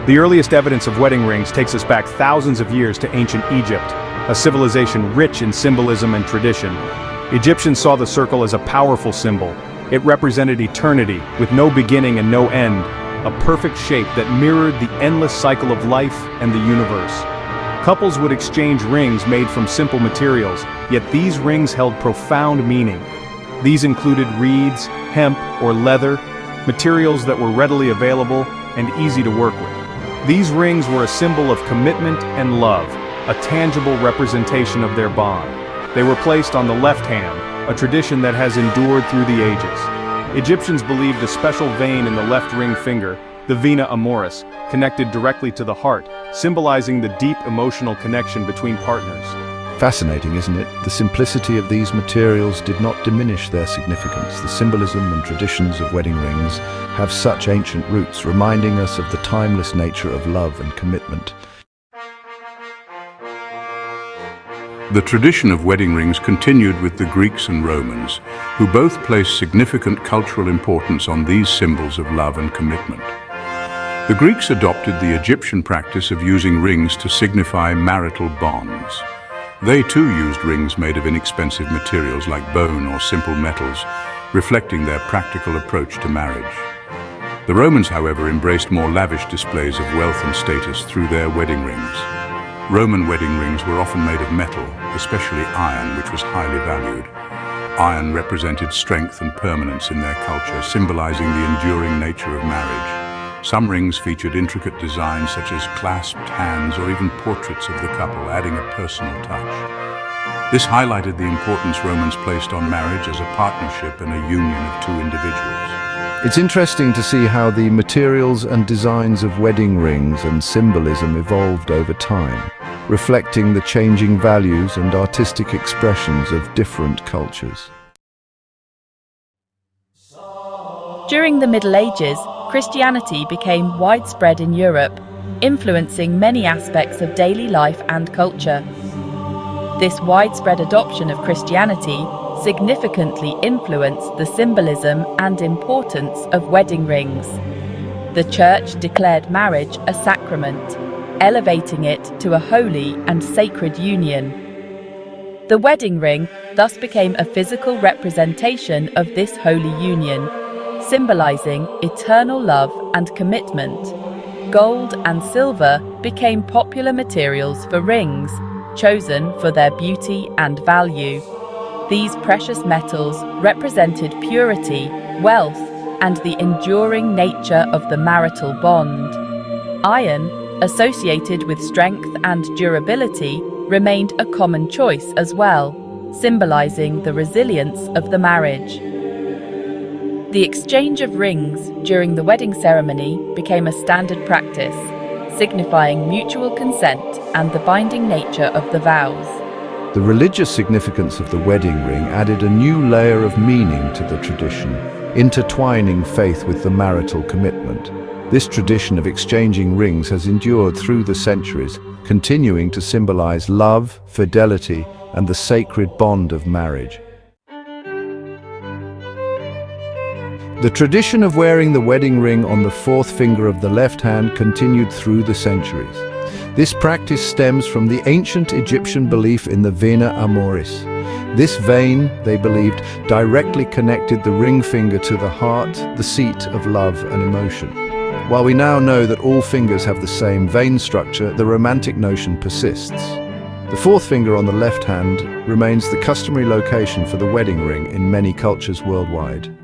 The earliest evidence of wedding rings takes us back thousands of years to ancient Egypt, a civilization rich in symbolism and tradition. Egyptians saw the circle as a powerful symbol. It represented eternity, with no beginning and no end, a perfect shape that mirrored the endless cycle of life and the universe. Couples would exchange rings made from simple materials, yet these rings held profound meaning. These included reeds, hemp, or leather, materials that were readily available and easy to work with. These rings were a symbol of commitment and love, a tangible representation of their bond. They were placed on the left hand, a tradition that has endured through the ages. Egyptians believed a special vein in the left ring finger, the vena amoris, connected directly to the heart, symbolizing the deep emotional connection between partners. Fascinating, isn't it? The simplicity of these materials did not diminish their significance. The symbolism and traditions of wedding rings have such ancient roots, reminding us of the timeless nature of love and commitment. The tradition of wedding rings continued with the Greeks and Romans, who both placed significant cultural importance on these symbols of love and commitment. The Greeks adopted the Egyptian practice of using rings to signify marital bonds. They too used rings made of inexpensive materials like bone or simple metals, reflecting their practical approach to marriage. The Romans, however, embraced more lavish displays of wealth and status through their wedding rings. Roman wedding rings were often made of metal, especially iron, which was highly valued. Iron represented strength and permanence in their culture, symbolizing the enduring nature of marriage. Some rings featured intricate designs such as clasped hands or even portraits of the couple, adding a personal touch. This highlighted the importance Romans placed on marriage as a partnership and a union of two individuals. It's interesting to see how the materials and designs of wedding rings and symbolism evolved over time, reflecting the changing values and artistic expressions of different cultures. During the Middle Ages, Christianity became widespread in Europe, influencing many aspects of daily life and culture. This widespread adoption of Christianity significantly influenced the symbolism and importance of wedding rings. The Church declared marriage a sacrament, elevating it to a holy and sacred union. The wedding ring thus became a physical representation of this holy union, symbolizing eternal love and commitment. Gold and silver became popular materials for rings, chosen for their beauty and value. These precious metals represented purity, wealth, and the enduring nature of the marital bond. Iron, associated with strength and durability, remained a common choice as well, symbolizing the resilience of the marriage. The exchange of rings during the wedding ceremony became a standard practice, signifying mutual consent and the binding nature of the vows. The religious significance of the wedding ring added a new layer of meaning to the tradition, intertwining faith with the marital commitment. This tradition of exchanging rings has endured through the centuries, continuing to symbolize love, fidelity, and the sacred bond of marriage. The tradition of wearing the wedding ring on the fourth finger of the left hand continued through the centuries. This practice stems from the ancient Egyptian belief in the vena amoris. This vein, they believed, directly connected the ring finger to the heart, the seat of love and emotion. While we now know that all fingers have the same vein structure, the romantic notion persists. The fourth finger on the left hand remains the customary location for the wedding ring in many cultures worldwide.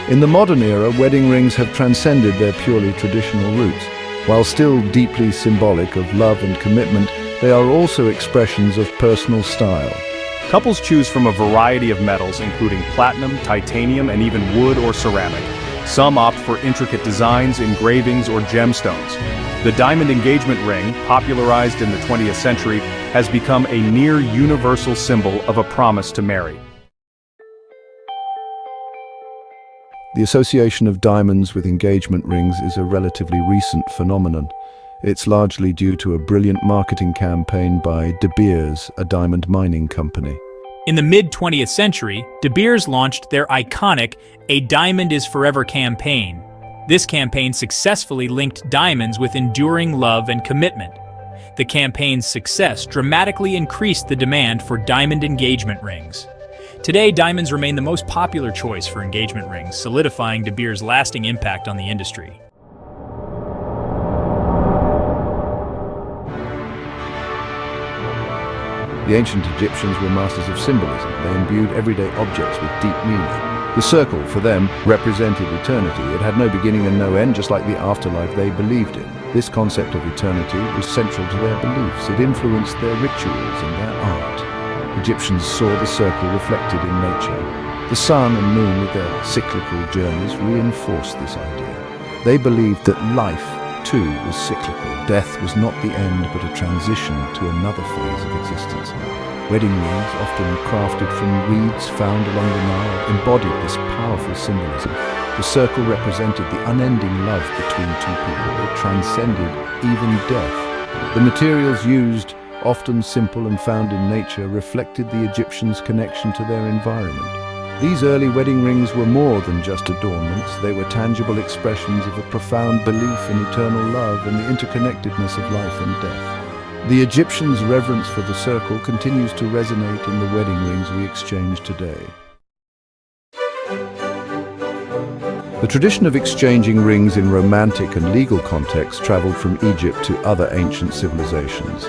In the modern era, wedding rings have transcended their purely traditional roots. While still deeply symbolic of love and commitment, they are also expressions of personal style. Couples choose from a variety of metals, including platinum, titanium, and even wood or ceramic. Some opt for intricate designs, engravings, or gemstones. The diamond engagement ring, popularized in the 20th century, has become a near universal symbol of a promise to marry. The association of diamonds with engagement rings is a relatively recent phenomenon. It's largely due to a brilliant marketing campaign by De Beers, a diamond mining company. In the mid-20th century, De Beers launched their iconic "A Diamond is Forever" campaign. This campaign successfully linked diamonds with enduring love and commitment. The campaign's success dramatically increased the demand for diamond engagement rings. Today, diamonds remain the most popular choice for engagement rings, solidifying De Beers' lasting impact on the industry. The ancient Egyptians were masters of symbolism. They imbued everyday objects with deep meaning. The circle, for them, represented eternity. It had no beginning and no end, just like the afterlife they believed in. This concept of eternity was central to their beliefs. It influenced their rituals and their art. Egyptians saw the circle reflected in nature. The sun and moon, with their cyclical journeys, reinforced this idea. They believed that life, too, was cyclical. Death was not the end, but a transition to another phase of existence. Wedding rings, often crafted from reeds found along the Nile, embodied this powerful symbolism. The circle represented the unending love between two people. It transcended even death. The materials used, often simple and found in nature, reflected the Egyptians' connection to their environment. These early wedding rings were more than just adornments. They were tangible expressions of a profound belief in eternal love and the interconnectedness of life and death. The Egyptians' reverence for the circle continues to resonate in the wedding rings we exchange today. The tradition of exchanging rings in romantic and legal contexts traveled from Egypt to other ancient civilizations.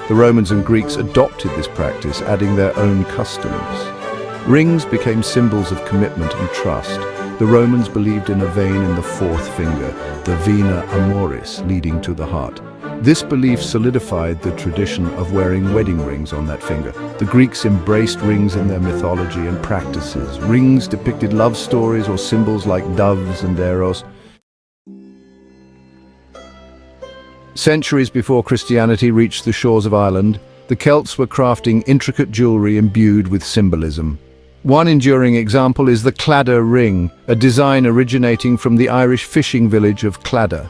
The Romans and Greeks adopted this practice, adding their own customs. Rings became symbols of commitment and trust. The Romans believed in a vein in the fourth finger, the vena amoris, leading to the heart. This belief solidified the tradition of wearing wedding rings on that finger. The Greeks embraced rings in their mythology and practices. Rings depicted love stories or symbols like doves and eros. Centuries before Christianity reached the shores of Ireland, the Celts were crafting intricate jewelry imbued with symbolism. One enduring example is the Claddagh ring, a design originating from the Irish fishing village of Claddagh.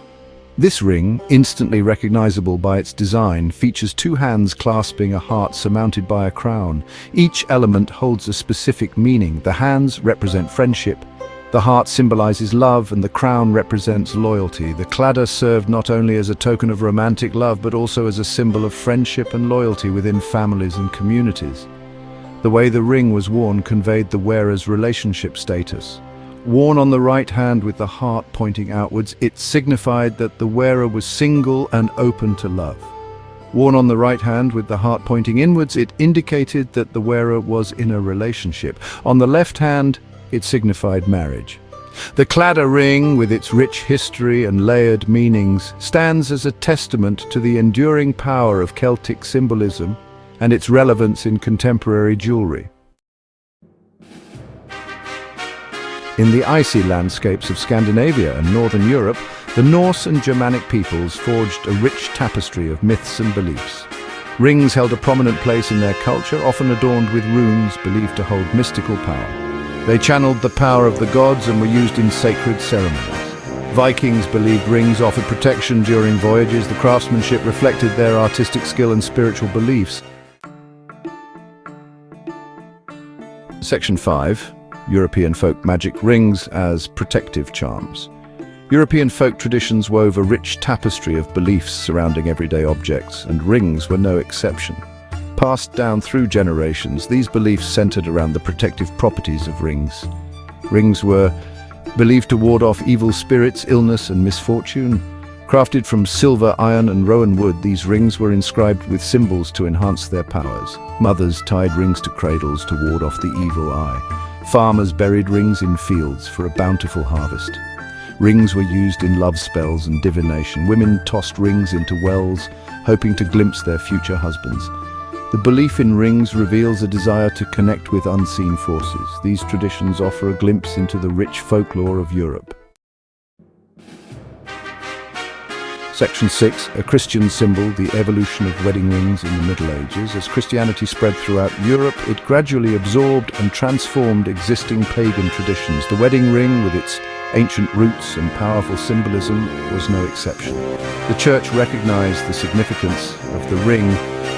This ring, instantly recognizable by its design, features two hands clasping a heart surmounted by a crown. Each element holds a specific meaning. The hands represent friendship, the heart symbolizes love, and the crown represents loyalty. The Claddagh served not only as a token of romantic love, but also as a symbol of friendship and loyalty within families and communities. The way the ring was worn conveyed the wearer's relationship status. Worn on the right hand with the heart pointing outwards, it signified that the wearer was single and open to love. Worn on the right hand with the heart pointing inwards, it indicated that the wearer was in a relationship. On the left hand, it signified marriage. The Claddagh ring, with its rich history and layered meanings, stands as a testament to the enduring power of Celtic symbolism and its relevance in contemporary jewelry. In the icy landscapes of Scandinavia and Northern Europe, the Norse and Germanic peoples forged a rich tapestry of myths and beliefs. Rings held a prominent place in their culture, often adorned with runes believed to hold mystical power. They channeled the power of the gods and were used in sacred ceremonies. Vikings believed rings offered protection during voyages. The craftsmanship reflected their artistic skill and spiritual beliefs. Section 5. European folk magic: rings as protective charms. European folk traditions wove a rich tapestry of beliefs surrounding everyday objects, and rings were no exception. Passed down through generations, these beliefs centered around the protective properties of rings. Rings were believed to ward off evil spirits, illness, and misfortune. Crafted from silver, iron, and rowan wood, these rings were inscribed with symbols to enhance their powers. Mothers tied rings to cradles to ward off the evil eye. Farmers buried rings in fields for a bountiful harvest. Rings were used in love spells and divination. Women tossed rings into wells, hoping to glimpse their future husbands. The belief in rings reveals a desire to connect with unseen forces. These traditions offer a glimpse into the rich folklore of Europe. Section 6. A Christian symbol: the evolution of wedding rings in the Middle Ages. As Christianity spread throughout Europe, it gradually absorbed and transformed existing pagan traditions. The wedding ring, with its ancient roots and powerful symbolism, was no exception. The Church recognized the significance of the ring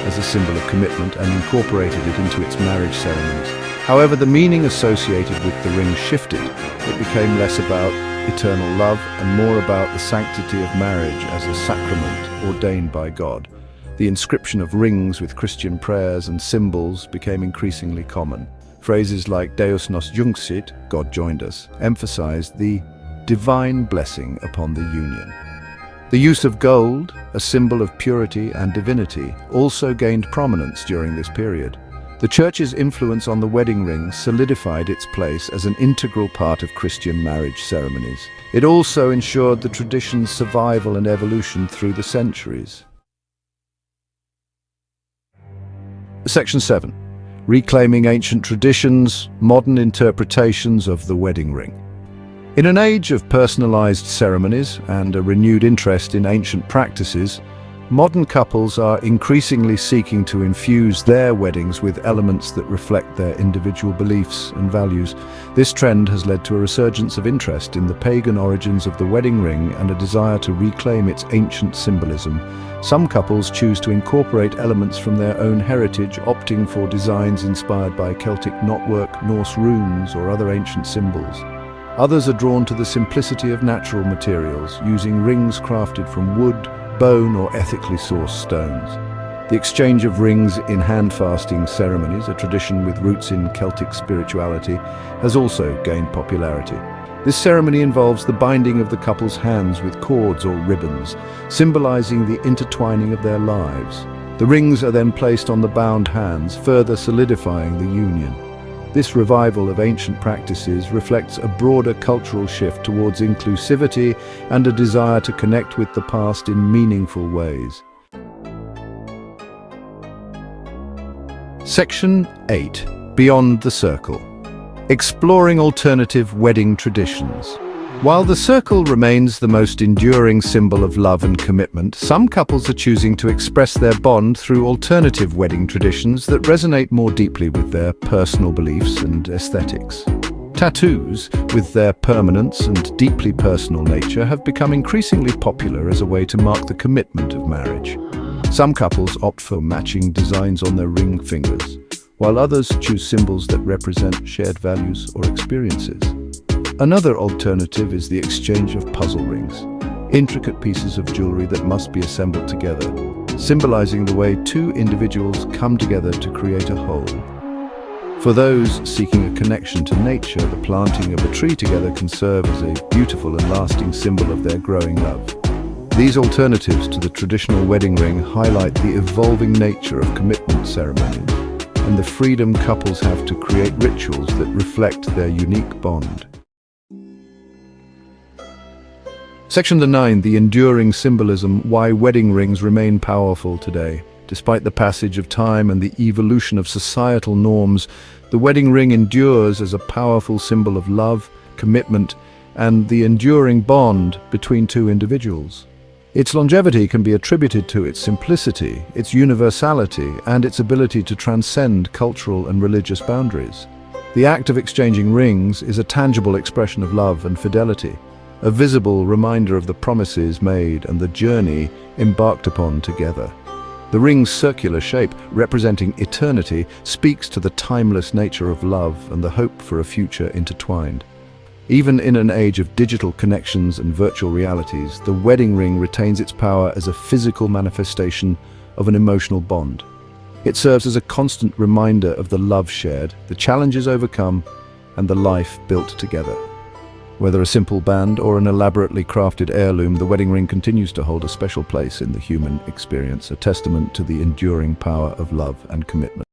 as a symbol of commitment and incorporated it into its marriage ceremonies. However, the meaning associated with the ring shifted. It became less about eternal love and more about the sanctity of marriage as a sacrament ordained by God. The inscription of rings with Christian prayers and symbols became increasingly common. Phrases like Deus nos junxit, God joined us, emphasized the divine blessing upon the union. The use of gold, a symbol of purity and divinity, also gained prominence during this period. The Church's influence on the wedding ring solidified its place as an integral part of Christian marriage ceremonies. It also ensured the tradition's survival and evolution through the centuries. Section 7. Reclaiming ancient traditions, modern interpretations of the wedding ring. In an age of personalized ceremonies and a renewed interest in ancient practices, modern couples are increasingly seeking to infuse their weddings with elements that reflect their individual beliefs and values. This trend has led to a resurgence of interest in the pagan origins of the wedding ring and a desire to reclaim its ancient symbolism. Some couples choose to incorporate elements from their own heritage, opting for designs inspired by Celtic knotwork, Norse runes, or other ancient symbols. Others are drawn to the simplicity of natural materials, using rings crafted from wood, bone, or ethically sourced stones. The exchange of rings in hand-fasting ceremonies, a tradition with roots in Celtic spirituality, has also gained popularity. This ceremony involves the binding of the couple's hands with cords or ribbons, symbolizing the intertwining of their lives. The rings are then placed on the bound hands, further solidifying the union. This revival of ancient practices reflects a broader cultural shift towards inclusivity and a desire to connect with the past in meaningful ways. Section 8. Beyond the Circle. Exploring alternative wedding traditions. While the circle remains the most enduring symbol of love and commitment, some couples are choosing to express their bond through alternative wedding traditions that resonate more deeply with their personal beliefs and aesthetics. Tattoos, with their permanence and deeply personal nature, have become increasingly popular as a way to mark the commitment of marriage. Some couples opt for matching designs on their ring fingers, while others choose symbols that represent shared values or experiences. Another alternative is the exchange of puzzle rings, intricate pieces of jewelry that must be assembled together, symbolizing the way two individuals come together to create a whole. For those seeking a connection to nature, the planting of a tree together can serve as a beautiful and lasting symbol of their growing love. These alternatives to the traditional wedding ring highlight the evolving nature of commitment ceremonies and the freedom couples have to create rituals that reflect their unique bond. Section 9. The enduring symbolism, why wedding rings remain powerful today. Despite the passage of time and the evolution of societal norms, the wedding ring endures as a powerful symbol of love, commitment, and the enduring bond between two individuals. Its longevity can be attributed to its simplicity, its universality, and its ability to transcend cultural and religious boundaries. The act of exchanging rings is a tangible expression of love and fidelity, a visible reminder of the promises made and the journey embarked upon together. The ring's circular shape, representing eternity, speaks to the timeless nature of love and the hope for a future intertwined. Even in an age of digital connections and virtual realities, the wedding ring retains its power as a physical manifestation of an emotional bond. It serves as a constant reminder of the love shared, the challenges overcome, and the life built together. Whether a simple band or an elaborately crafted heirloom, the wedding ring continues to hold a special place in the human experience, a testament to the enduring power of love and commitment.